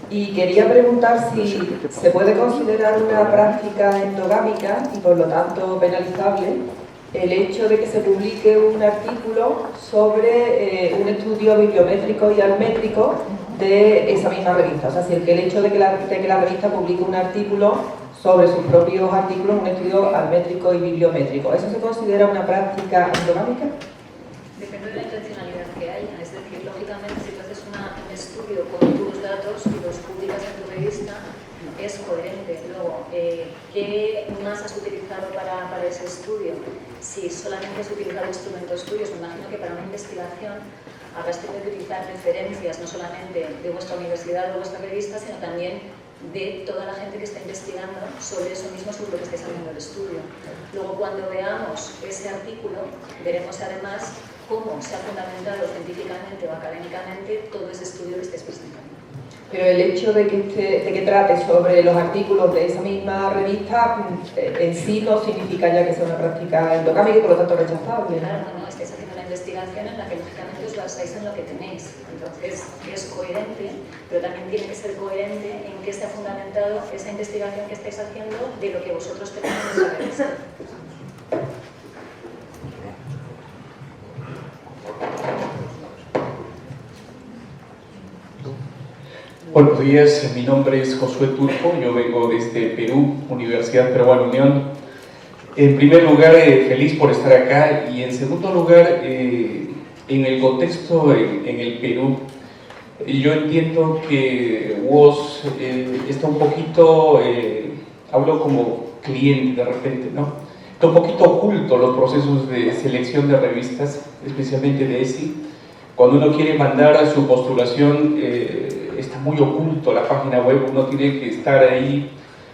y quería preguntar si se puede considerar una práctica endogámica y por lo tanto penalizable el hecho de que se publique un artículo sobre un estudio bibliométrico y almétrico de esa misma revista. O sea, si el hecho de que la revista publique un artículo sobre sus propios artículos, un estudio almétrico y bibliométrico, ¿eso se considera una práctica endogámica? Depende de la intencionalidad que haya. Es decir, lógicamente, si tú haces un estudio con tus datos y los publicas en tu revista, es coherente. Luego, ¿qué más has utilizado para ese estudio? Si solamente has utilizado instrumentos tuyos, me imagino que para una investigación habrás tenido que utilizar referencias no solamente de vuestra universidad o de vuestra revista, sino también de toda la gente que está investigando sobre eso mismo, sobre lo que estáis haciendo el estudio. Luego, cuando veamos ese artículo, veremos además cómo se ha fundamentado científicamente o académicamente todo ese estudio que estáis presentando. Pero el hecho de que trate sobre los artículos de esa misma revista en sí no significa ya que sea una práctica endogámica y por lo tanto rechazable. Claro, no, estáis haciendo una investigación en la que lógicamente os basáis en lo que tenéis. Entonces es coherente, pero también tiene que ser coherente en qué se ha fundamentado esa investigación que estáis haciendo de lo que vosotros tenéis en vuestra revista. Buenos días, mi nombre es Josué Turco, yo vengo desde Perú, Universidad Peruana Unión. En primer lugar, feliz por estar acá y en segundo lugar, en el contexto en el Perú, yo entiendo que WOS está un poquito, hablo como cliente de repente, ¿no? Está un poquito oculto los procesos de selección de revistas, especialmente de ESI. Cuando uno quiere mandar su postulación, está muy oculto la página web, uno tiene que estar ahí.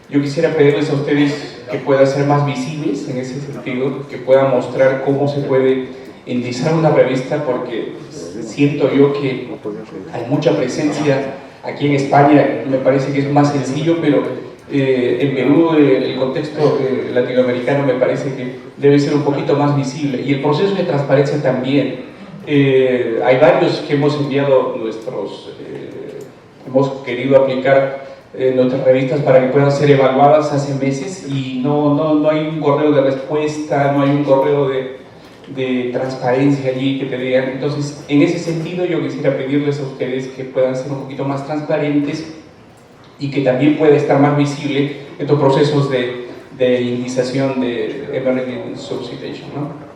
Yo quisiera pedirles a ustedes que puedan ser más visibles en ese sentido, que puedan mostrar cómo se puede indizar una revista, porque siento yo que hay mucha presencia aquí en España, me parece que es más sencillo, pero en Perú el contexto latinoamericano me parece que debe ser un poquito más visible, y el proceso de transparencia también. Hay varios que hemos enviado hemos querido aplicar nuestras revistas para que puedan ser evaluadas hace meses y no hay un correo de respuesta, no hay un correo de transparencia allí que te digan. Entonces, en ese sentido yo quisiera pedirles a ustedes que puedan ser un poquito más transparentes y que también pueda estar más visible estos procesos de indización de Emerging Subcitation, ¿no?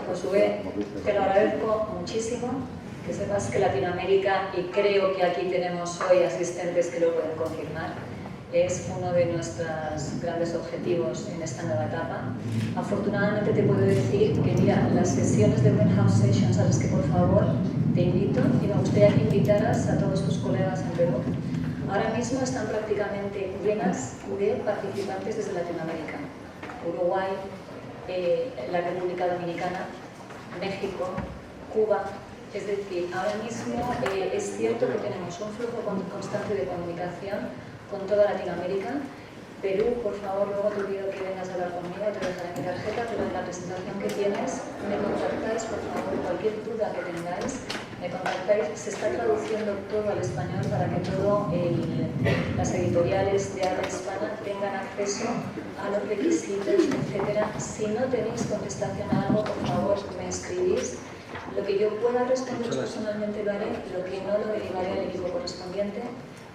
Josué, te lo agradezco muchísimo, que sepas que Latinoamérica, y creo que aquí tenemos hoy asistentes que lo pueden confirmar, es uno de nuestros grandes objetivos en esta nueva etapa. Afortunadamente te puedo decir que, mira, las sesiones de Open House Sessions a las que por favor te invito, y me gustaría que invitaras a todos tus colegas en Perú, ahora mismo están prácticamente llenas de participantes desde Latinoamérica, Uruguay, la República Dominicana, México, Cuba. Es decir, ahora mismo es cierto que tenemos un flujo constante de comunicación con toda Latinoamérica. Perú, por favor, luego te pido que vengas a hablar conmigo, te dejaré mi tarjeta, pero en la presentación que tienes me contactáis, por favor, cualquier duda que tengáis, me contactáis. Se está traduciendo todo al español para que las editoriales de habla hispana tengan acceso a los requisitos, etc. Si no tenéis contestación a algo, por favor, me escribís. Lo que yo pueda responder personalmente lo haré, lo que no lo derivaré al equipo correspondiente.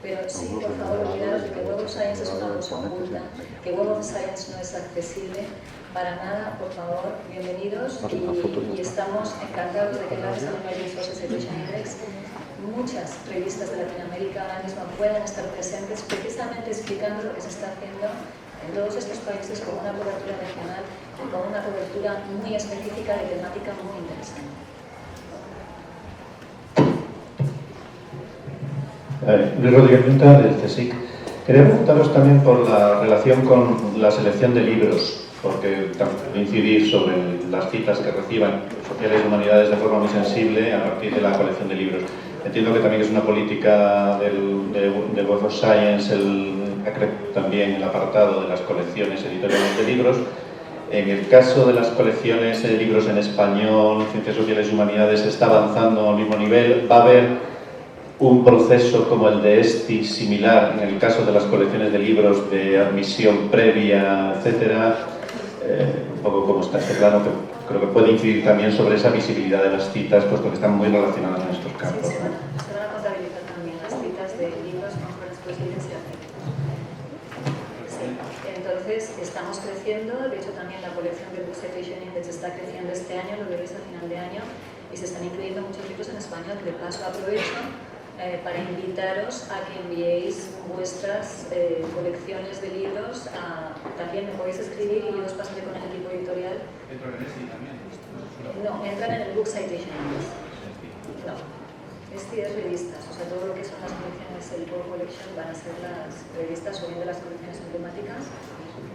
Pero sí, por favor, olvidaros de que Web of Science es una cosa oculta, que Web of Science no es accesible para nada. Por favor, bienvenidos y estamos encantados de que gracias al Emerging Social Situation Index muchas revistas de Latinoamérica ahora mismo puedan estar presentes precisamente explicando lo que se está haciendo en todos estos países con una cobertura regional y con una cobertura muy específica de temática muy interesante. Luis Rodríguez Junta, del CSIC. Quería preguntaros también por la relación con la selección de libros, porque incidir sobre las citas que reciban sociales y humanidades de forma muy sensible a partir de la colección de libros. Entiendo que también es una política del Web of Science, también el apartado de las colecciones editoriales de libros. En el caso de las colecciones de libros en español, ciencias sociales y humanidades, ¿está avanzando al mismo nivel? ¿Va a haber un proceso como el de ESTI similar en el caso de las colecciones de libros de admisión previa, etcétera? Un poco como está este plano, que creo que puede incidir también sobre esa visibilidad de las citas, puesto que están muy relacionadas en estos campos. Sí, se van a contabilizar también las citas de libros mejores posibles y artículos. Sí, entonces estamos creciendo, de hecho también la colección de Book Citation Index está creciendo este año, lo veréis a final de año, y se están incluyendo muchos libros en español. De paso aprovecho para invitaros a que enviéis vuestras colecciones de libros. También me podéis escribir y yo os pasaré con el equipo editorial. ¿Entran en ESTI también? No, entran en el Book Citation Index. No, ESTI es revistas, o sea, todo lo que son las colecciones, el Book Collection van a ser las revistas o bien de las colecciones emblemáticas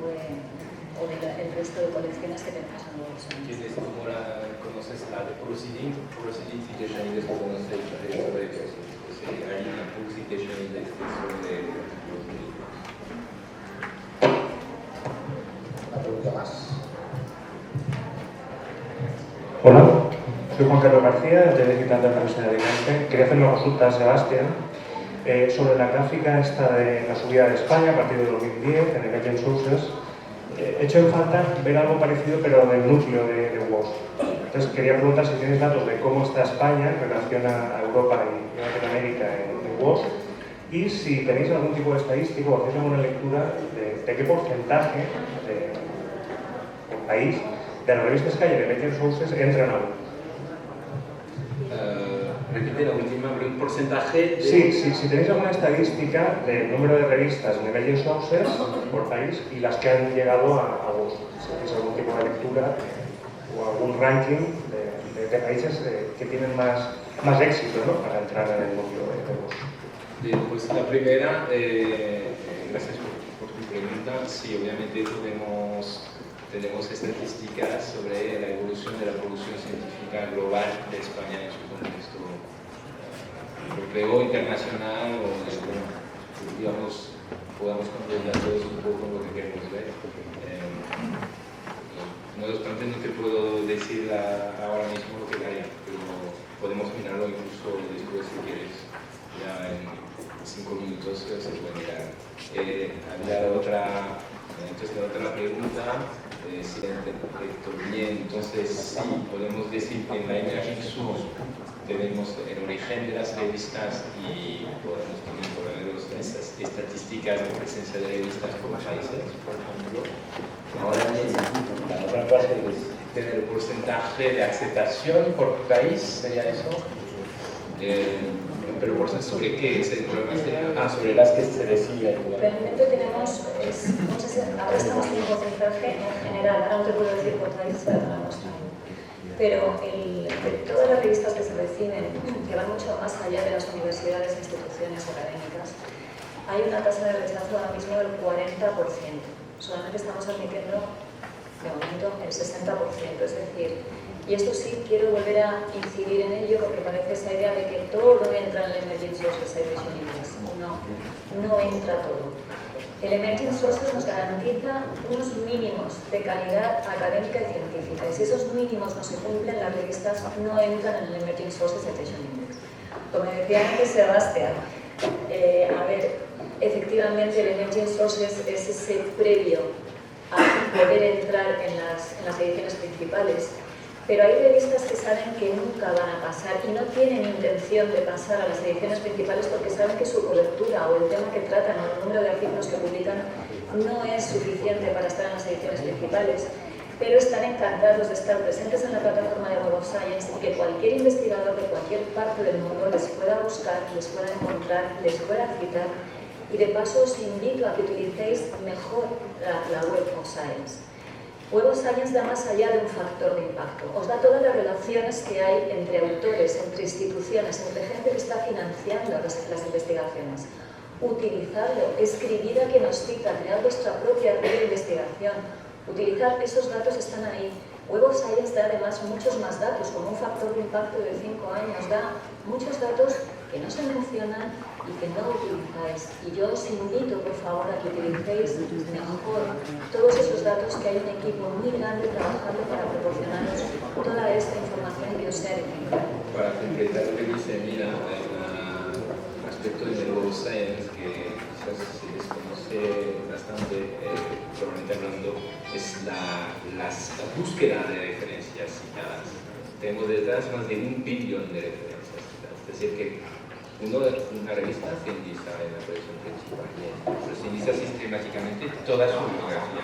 o del resto de colecciones que tenemos en Book Science. ¿Quieres cómo la conoces la de Proceeding? Proceeding Citation Index que conoces sobre eso. Hay una Book Citation Index sobre Una pregunta más. Hola, soy Juan Carlos García, de Digital de la Universidad de Alicante. Quería hacer una consulta a Sebastián sobre la gráfica esta de la subida de España a partir de 2010 en Emerging Sources. He hecho en falta ver algo parecido, pero del núcleo de WOS. Entonces quería preguntar si tienes datos de cómo está España en relación a Europa y Latinoamérica en WOS, y si tenéis algún tipo de estadístico o hacéis alguna lectura de qué porcentaje del país de las revistas que hay en Emerging Sources entran a WOS. Repite la última, un porcentaje de... Sí, si tenéis alguna estadística del número de revistas en Emerging Sources por país y las que han llegado a WOS. Si hacéis algún tipo de lectura o algún ranking de países que tienen más éxito, ¿no?, para entrar en el núcleo de WOS. Pues la primera, gracias por tu pregunta. Sí, obviamente tenemos estadísticas sobre la evolución de la producción científica global de España en su contexto europeo, internacional, o digamos, podamos comprender todos un poco lo que queremos ver. No obstante, no te puedo decir ahora mismo lo que haya, pero podemos mirarlo incluso después si quieres, ya en 5 minutos se puede mirar. Había otra pregunta. Si interpreto bien, entonces sí, podemos decir que en la Emerging Source tenemos el origen de las revistas y podemos también poner esas estadísticas de presencia de revistas por países, por ejemplo. Ahora bien, la otra parte es tener el porcentaje de aceptación por país, ¿sería eso? Pero por sobre qué es el problema, sobre las que se reciben. Realmente tenemos, ahora estamos en un porcentaje en general, ahora no te puedo decir por país para la nuestra, pero de todas las revistas que se reciben, que van mucho más allá de las universidades e instituciones académicas, hay una tasa de rechazo ahora mismo del 40%. Solamente estamos admitiendo, de momento, el 60%, es decir, y esto sí quiero volver a incidir en ello porque parece esa idea de que todo entra en el Emerging Sources Citation Index. No entra todo. El Emerging Sources nos garantiza unos mínimos de calidad académica y científica, y si esos mínimos no se cumplen, las revistas no entran en el Emerging Sources Citation Index. Como decía antes Sebastián, efectivamente el Emerging Sources es ese previo a poder entrar en las ediciones principales. Pero hay revistas que saben que nunca van a pasar y no tienen intención de pasar a las ediciones principales porque saben que su cobertura o el tema que tratan o el número de artículos que publican no es suficiente para estar en las ediciones principales. pero están encantados de estar presentes en la plataforma de Web of Science y que cualquier investigador de cualquier parte del mundo les pueda buscar, les pueda encontrar, les pueda citar, y de paso os invito a que utilicéis mejor la Web of Science. Web of Science da más allá de un factor de impacto, os da todas las relaciones que hay entre autores, entre instituciones, entre gente que está financiando las investigaciones. Utilizarlo, escribir a quien os cita, crear vuestra propia red de investigación, utilizar esos datos están ahí. Web of Science da además muchos más datos, como un factor de impacto de 5 años, da muchos datos que no se mencionan y que no utilizáis. Y yo os invito, por favor, a que utilicéis mejor todos esos datos, que hay un equipo muy grande trabajando para proporcionaros toda esta información que os sea necesaria. Para completar lo que dice Mira, hay un aspecto de Web of Science que quizás se desconoce bastante, probablemente hablando, es la búsqueda de referencias citadas. Tengo detrás más de 1 billón de referencias citadas, es decir que una revista se indica en la colección principal, pero se indica sistemáticamente toda su bibliografía,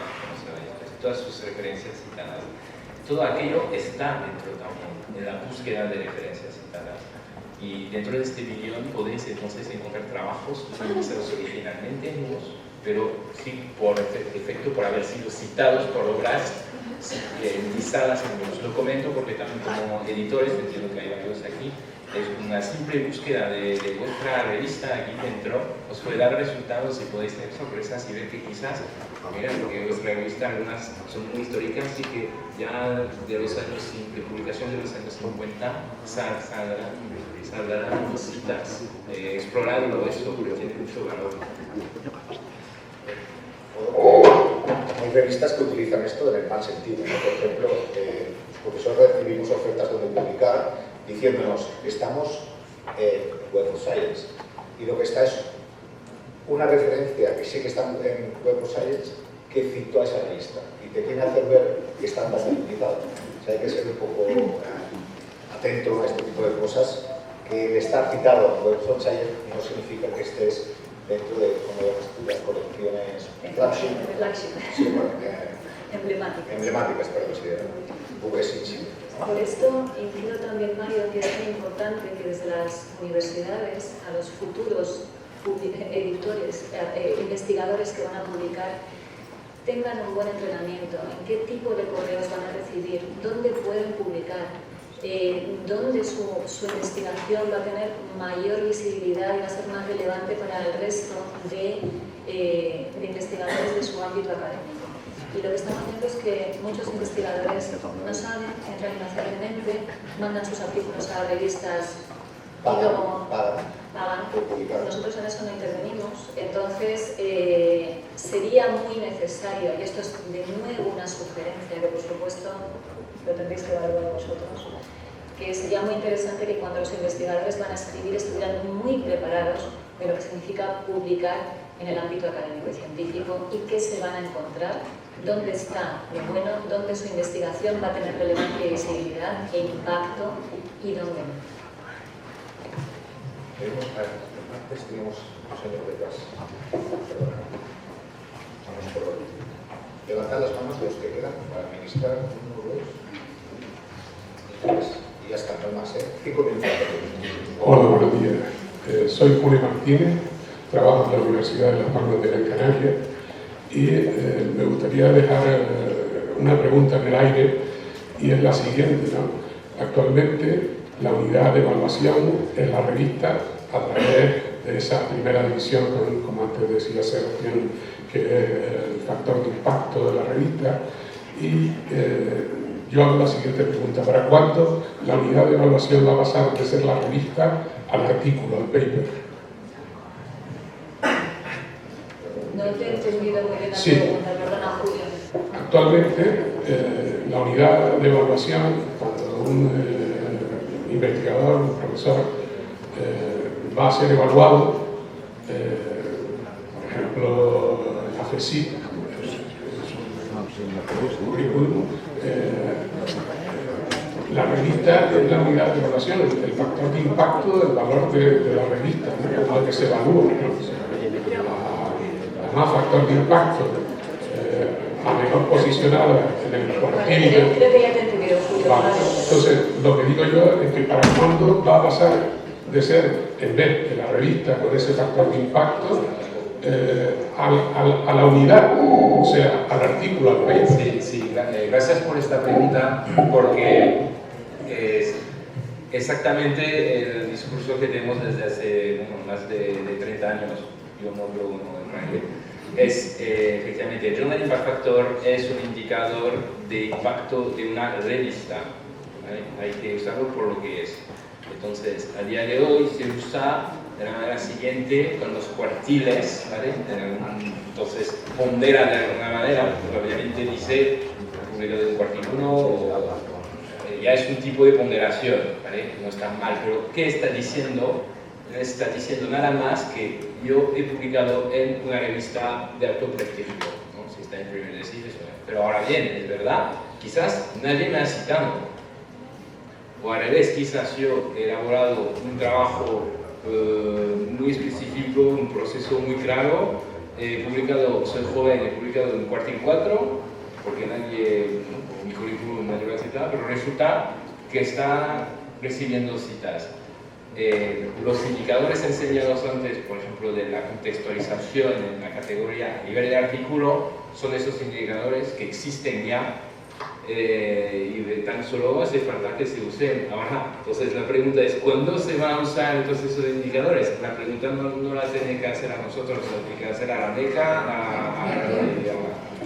todas sus referencias citadas. Todo aquello está dentro también de la búsqueda de referencias citadas. Y dentro de este billón podéis entonces encontrar trabajos utilizados originalmente nuevos, pero sí por efecto, por haber sido citados por obras listadas en los. Lo comento porque también como editores, entiendo que hay varios aquí, es una simple búsqueda de vuestra revista aquí dentro, os puede dar resultados y podéis tener sorpresas y ver que quizás, mira, porque vuestra revista algunas son muy históricas y que ya de los años de publicación de los años 50 saldrán citas, explorando esto porque tiene mucho valor. Hay revistas que utilizan esto en el mal sentido, ¿no? Por ejemplo, los profesores recibimos ofertas donde publicar diciéndonos que estamos en Web of Science y lo que está es una referencia que sé que está en Web of Science que citó a esa revista y te quieren hacer ver que están tan utilizados. O sea, hay que ser un poco atento a este tipo de cosas, que el estar citado en Web of Science no significa que estés dentro de, como llamas tú, las colecciones flagship. Sí, bueno, emblemáticas, perdón, sí, sí. Por esto incido también, Mario, que es muy importante que desde las universidades a los futuros editores, investigadores que van a publicar, tengan un buen entrenamiento en qué tipo de correos van a recibir, dónde pueden publicar, dónde su investigación va a tener mayor visibilidad y va a ser más relevante para el resto de investigadores de su ámbito académico. Y lo que estamos viendo es que muchos investigadores no saben, entran inacientemente, mandan sus artículos a revistas y luego pagan. Nosotros en eso no intervenimos. Entonces, sería muy necesario, y esto es de nuevo una sugerencia que por supuesto lo tendréis que evaluar vosotros, que sería muy interesante que cuando los investigadores van a escribir estuvieran muy preparados de lo que significa publicar en el ámbito académico y científico y qué se van a encontrar, dónde está lo bueno, dónde su investigación va a tener relevancia y visibilidad e impacto y dónde no. Antes tenemos un señor detrás. Perdona. Vamos por orden. Levantad las manos de los que quedan para administrar 1, 2, 3. Y ya está, no más, 5 minutos. Hola, buenos días. Soy Julio Martínez, trabajo en la Universidad de Las Palmas de Gran Canaria y me gustaría dejar una pregunta en el aire y es la siguiente, ¿no? Actualmente la unidad de evaluación es la revista a través de esa primera división, como antes decía Sebastián, que es el factor de impacto de la revista. Y yo hago la siguiente pregunta: ¿para cuándo la unidad de evaluación va a pasar de ser la revista al artículo, al paper? No te he entendido muy bien la pregunta, perdona, Julio. Actualmente, la unidad de evaluación, cuando un investigador, un profesor, va a ser evaluado, por ejemplo, la FESIC, su currículum, la revista es la unidad de evaluación, el factor de impacto del valor de la revista, ¿no? Lo que se evalúa, ¿no? Además, factor de impacto, la mejor posicionada en el corregir. Creo que ya te he entendido, Julio. Vale. Entonces, lo que digo yo es que para cuándo va a pasar de ser, en vez de la revista con ese factor de impacto, a la unidad, o sea, al artículo, al país. Sí, gracias por esta pregunta, porque es exactamente el discurso que tenemos desde hace más de 30 años. Yo no veo uno en Ranger. Efectivamente, el Journal Impact Factor es un indicador de impacto de una revista, ¿vale? Hay que usarlo por lo que es. Entonces, a día de hoy se usa de la manera siguiente con los cuartiles, ¿vale? Entonces, pondera de alguna manera, obviamente dice publicado de un cuartil 1, ya es un tipo de ponderación, ¿vale? No está mal, pero ¿qué está diciendo? Está diciendo nada más que yo he publicado en una revista de alto prestigio, ¿no? Si está en primer decir eso. Pero ahora bien, es verdad, quizás nadie me ha citado. O al revés, quizás yo he elaborado un trabajo muy específico, un proceso muy claro, he publicado, soy joven, he publicado en cuartil 4, porque nadie, por mi currículum nadie lo ha citado, pero resulta que está recibiendo citas. Los indicadores enseñados antes, por ejemplo, de la contextualización en la categoría nivel de artículo, son esos indicadores que existen ya y de tan solo hace falta que se usen ahora. Entonces la pregunta es, ¿cuándo se van a usar entonces esos indicadores? La pregunta no la tiene que hacer a nosotros, la tiene que hacer a la DECA,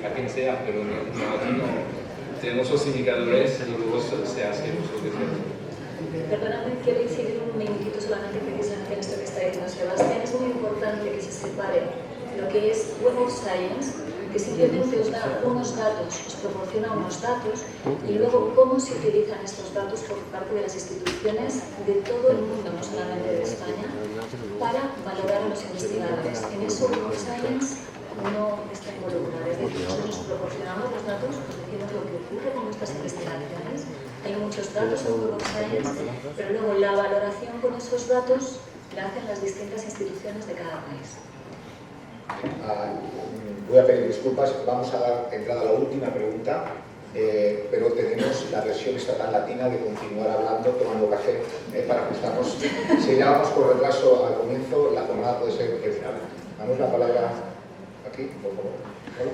a quien sea, pero aquí no. Tenemos esos indicadores y luego se hace uso de eso. Perdóname, quiero incidir un minutito solamente precisamente en esto que está diciendo Sebastián. Es muy importante que se separe lo que es Web of Science, que simplemente os da unos datos, os proporciona unos datos, y luego cómo se utilizan estos datos por parte de las instituciones de todo el mundo, no solamente de España, para valorar a los investigadores. En eso Web of Science no está involucrada, es decir, nosotros proporcionamos los datos, os decimos lo que ocurre con nuestras investigaciones. Hay muchos datos en Web of Science, pero luego la valoración con esos datos la hacen las distintas instituciones de cada país. Voy a pedir disculpas, vamos a dar entrada a la última pregunta, pero tenemos la versión estatal latina de continuar hablando, tomando café, para ajustarnos. Si llevamos por retraso al comienzo, la jornada puede ser el final. Damos la palabra aquí, por favor. ¿Vale?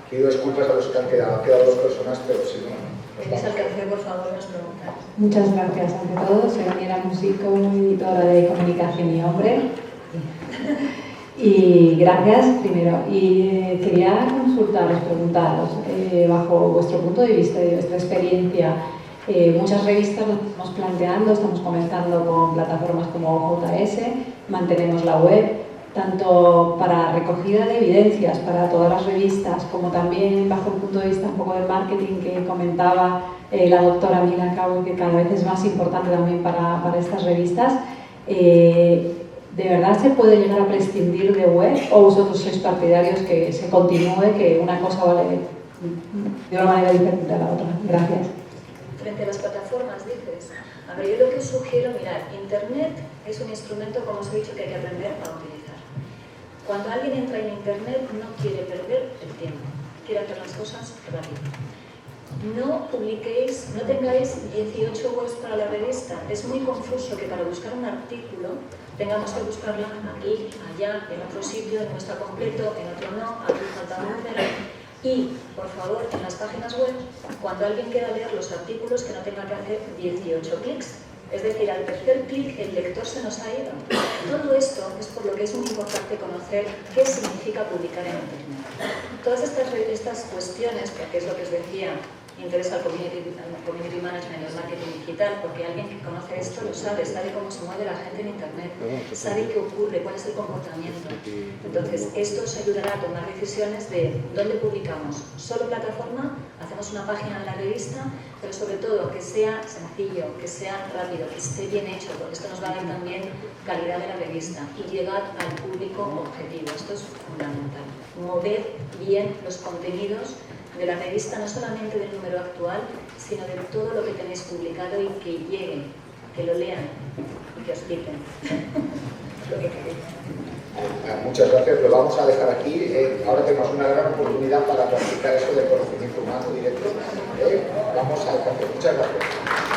Pido disculpas a los que han quedado dos personas, pero si no, nos Tenéis vamos. al café, por favor, las preguntas. Muchas gracias. Ante todo, soy Daniela Musico, editora de Comunicación y Hombre. Y gracias, primero. Y quería consultaros, preguntaros, bajo vuestro punto de vista y de vuestra experiencia, muchas revistas lo estamos planteando, estamos comenzando con plataformas como JS, mantenemos la web, tanto para recogida de evidencias para todas las revistas, como también bajo el punto de vista un poco del marketing que comentaba la doctora Mila Cabo, que cada vez es más importante también para estas revistas. ¿De verdad se puede llegar a prescindir de web o vosotros sois partidarios que se continúe, que una cosa vale de una manera diferente a la otra? Gracias. Frente a las plataformas, dices. A ver, yo lo que os sugiero, mirad, Internet es un instrumento, como os he dicho, que hay que aprender a utilizar. Cuando alguien entra en Internet no quiere perder el tiempo, quiere hacer las cosas rápido. No publiquéis, no tengáis 18 webs para la revista. Es muy confuso que para buscar un artículo tengamos que buscarlo aquí, allá, en otro sitio, en nuestro completo, en otro no, aquí falta un número. Y, por favor, en las páginas web, cuando alguien quiera leer los artículos, que no tenga que hacer 18 clics. Es decir, al tercer clic el lector se nos ha ido. Todo esto es por lo que es muy importante conocer qué significa publicar en Internet. Todas estas cuestiones, porque es lo que os decía, interesa al community management y al marketing digital, porque alguien que conoce esto lo sabe cómo se mueve la gente en Internet, sabe qué ocurre, cuál es el comportamiento. Entonces, esto os ayudará a tomar decisiones de dónde publicamos, solo plataforma, hacemos una página en la revista, pero sobre todo que sea sencillo, que sea rápido, que esté bien hecho, porque esto nos va a dar también calidad de la revista y llegar al público objetivo. Esto es fundamental. Mover bien los contenidos de la revista, no solamente del número actual, sino de todo lo que tenéis publicado y que lleguen, que lo lean y que os citen. lo que queréis. Muchas gracias, lo vamos a dejar aquí. Ahora tenemos una gran oportunidad para practicar eso del conocimiento humano directo. Vamos al café. Muchas gracias.